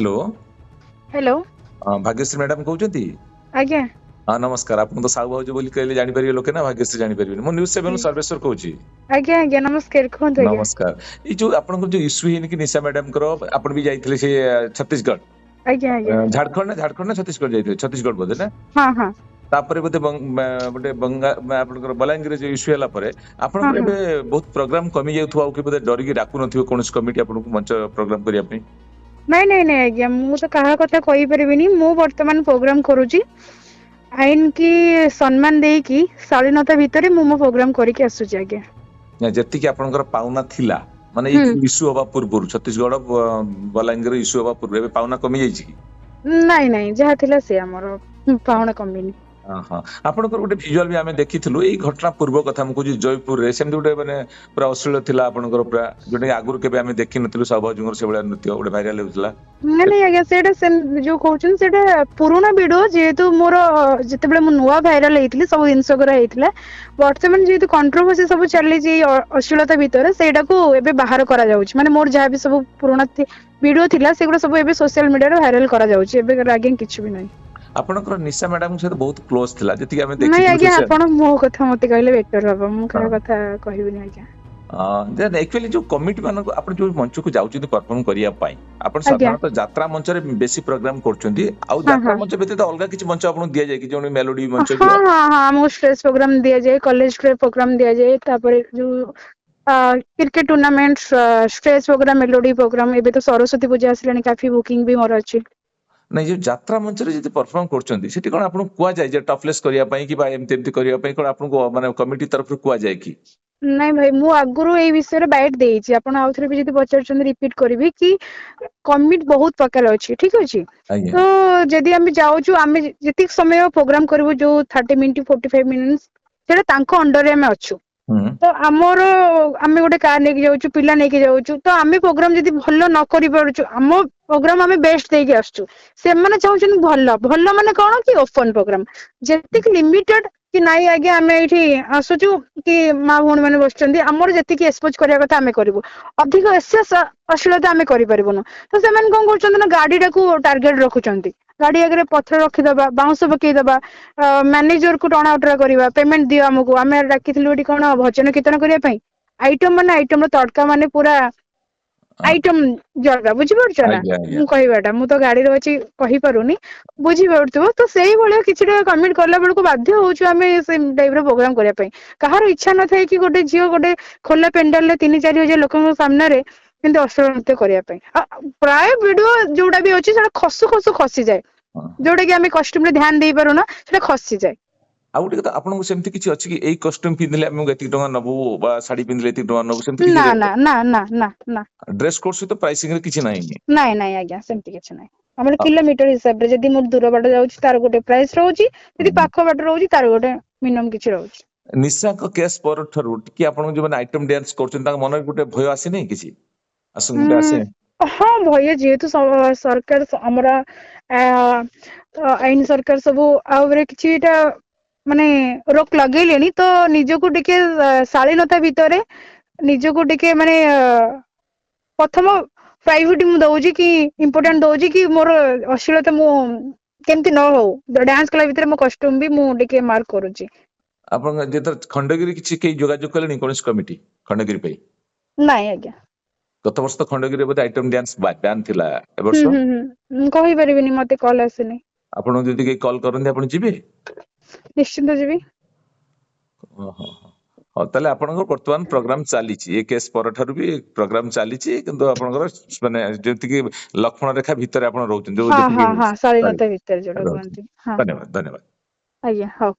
Hello hello. Bhagyashree madam कहते? आज्ञा। हाँ नमस्कार। आप तो साहू भाज बोली कहले जानि परिबे लोके ना भाग्यश्री जानि परिबे। मो न्यूज 7 सर्वेश्वर कहूची। आज्ञा आज्ञा नमस्कार कहंतु आज्ञा। नमस्कार। ई जो आपन जो इश्यू हेन कि निशा मैडम करो आपन भी जाइथिले से छत्तीसगढ़ आज्ञा आज्ञा। झारखंड ना छत्तीसगढ़ जाइथिले छत्तीसगढ़ बोधे ना हाँ हाँ तापरे बोधे गोटे आपनकर बलांगीर जो इश्यू हला परे हाँ आपनकर हाँ। एबे बहुत प्रोग्राम कमी जाउथवा कि बोधे डरी कि डाकु नथियो कोनस कमिटी आपन को मंच प्रोग्राम करिया पे। नहीं नहीं नहीं आज्ञा मु तो कहा कथा कहि परिबिनी। मु वर्तमान प्रोग्राम करूची आईन की सम्मान देकी शालीनता भितरे मु मो प्रोग्राम करके आसुची आज्ञा। जति कि आपनकर पाउना थिला माने हम्म। इश्यू हवा पूर्व छत्तीसगढ़ बलांगीर इश्यू हवा पूर्व एबे पाउना कमी जाइछि कि? नहीं नहीं जहाँ थिला से हमर पाहुना कमिनी। आपनकर गोटे विजुअल भी आमे देखिथिलु एई घटना पूर्व कथा हम कहूची जयपुर रे सेमति गोटे माने पूरा अश्लील थिला आपनकर पूरा जोटे आगुर केबे आमे देखि नथिलु साहबाजुंगर से बळा नृत्य गोटे भाइराल होतला। नहीं नहीं आज्ञा सेटा सेम जो कहउछन सेटा पुराना वीडियो जेहेतु मोर जते बेले मु नुवा भाइराल हेइतिली सब जिंस करा हेइतिला वर्तमान जेहेतु कंट्रोवर्सी सब चली जे अश्लीलता भितर सेटा को एबे बाहर करा जाउछ माने मोर जहा भी सब पुराना वीडियो थिला सेगुडा सब एबे सोशल मीडिया रे भाइराल करा जाउछ एबे आज्ञा किछु भी नहीं। आपनकर निशा मैडम से बहुत क्लोज थिला जति कि आमे नहीं देखिथिलु आज्ञा सोशल। आपण मो कथा मते कहले बेटर हबो मु कहा कथा कहिबिनी आज्ञा। देन एक्चुअली जो कमिटी मान आपण जो मंच को जाउछित परफॉर्म करिया पाई आपण आज्ञा साधारणतः यात्रा मंच रे बेसी प्रोग्राम करछन्ती आ हाँ यात्रा हाँ मंच व्यतीत अलगा किछि मंच आपण दिया जाय कि जोनी मेलोडी मंच हाँ हाँ हाँ मो स्टेज प्रोग्राम दिया जाए कॉलेज प्रोग्राम दिया जाए तापर जो cricket tournament stage programme melody programme एबे तो सरस्वती पूजा आसलानी काफी बुकिंग भी मोर अछि। नहीं जो यात्रा मंच रे जति परफॉर्म करछन्ती सेठी कोन आपण कुआ जाय जे टफलेस करिया पाई कि बा एमति एमति करिया पाई कोन आपण को माने कमिटी तरफ कुआ जाय कि? नहीं भाई मु आगुरु ए विषय रे बाइट देइछि आपण आउथरे भी जति पचारछन रिपीट करबी कि कमिट बहुत प्रकार अछि ठीक अछि। आज्ञा तो जदि हम जाउछु आमे जति समय प्रोग्राम करबो जो 30 मिनिट 45 मिनिट्स सेटा तांको अंडर रे हम अछु। तो आमर आमे गोटे कार लेके जाउछु पिला लेके जाउछु तो आमे प्रोग्राम जदि भलो न करि पारुछु आम प्रोग्राम आमे बेस्ट देके आसछु से माने चाहुछन भलो भलो माने कोन कि ओपन प्रोग्राम जेतिक लिमिटेड कि नाइ आज्ञा आमे एठी आसुछु कि मा भौणी माने बसचंदी हमर जेतिक एक्सपोज करिया कथा आमे करबो अधिक एसेस अश्लीलता आमे करि परिबोनु। तो से माने कोन करचंदी ना गाडीटा को टार्गेट रखुचंदी गाड़ी आगे पत्थर रखिदबा बाउंस पकेइदबा मैनेजर को टर्न आउट करबा पेमेंट दियो हमको आमे डाकिथिलु एठी कोन भजन कीर्तन करिया पई आइटम माने आइटम रो तड़का माने पूरा आइटम जरगा बुझी पड़छ ना आज्ञा आज्ञा मु कहबाटा मु तो गाड़ी रो अछि कहि पारुनी बुझी पड़थबो तो सेही भलिया किछटा कमेंट करला बेल को बाध्य होउछु आमे से टाइप रो प्रोग्राम करिया पई कहार इच्छा न थाए कि गोटे जियो गोटे खोला पेंडाल ले 3-4 हजार लोकन सामने रे किंतु अश्लील नृत्य करिया पई प्राय वीडियो जोटा भी अछि सेटा खसु खसु खसी जाए जोटा कि आमे कस्ट्यूम रे ध्यान देई पारुना सेटा खसी जाए। आ गोटे कथा आपनको सेमति किछि अछि कि एई कॉस्ट्यूम पिनले हम एति टका नबु बा साड़ी पिनले एति टका नबु सेमति ना किछि ना ना ना ना ना ड्रेस कोड से तो प्राइसिंग रे किछि नाही। नाइ नाइ आज्ञा सेमति किछ नाइ हमर किलोमीटर हिसाब रे जदि मोर दूर बाट जाउछि तार गोटे प्राइस रहउछि जदि पाख बाट रहउछि तार गोटे मिनिमम किछ रहउछि। निशा को केस पर ठरु कि आपण जो माने आइटम डांस करछन ता मन गोटे भय आसी नै किछि आसंग आसे? हाँ भय जेहेतु सरकार हमरा आईन सरकार सब आउरे किछिटा माने रोक लगेलेनी तो निजको टिके शालीनता भितरे निजको टिके माने प्रथम प्रायोरिटी मु दउजी कि इम्पोर्टेंट दउजी कि मोर अश्लीलता मु केमति न हो डांस कला भितर मो कॉस्ट्यूम भी मु टिके मार्क करूची। आपण जेतर खंडगिरी किछि के जोगाजोग कलेनी कोनस कमिटी खंडगिरी पे? नाइ आज्ञा गत वर्ष तो खंडगिरी बोधे आइटम डांस बैन थिला ए वर्ष कहि परिबिनी मते कॉल आसेनी आपण जदि के कॉल करन आपण जिबे निश्चिंत जीवी। हाँ ताले आपनकर वर्तमान प्रोग्राम चलीछि ए केस पर ठारु भी प्रोग्राम चलीछि किंतु आपनकर माने जेति कि लक्ष्मण रेखा भीतर आपण रहउछन जो हाँ जेति हाँ हाँ शालीनता भितर जोटा कि कहंती हाँ धन्यवाद धन्यवाद। आज्ञा हाँ।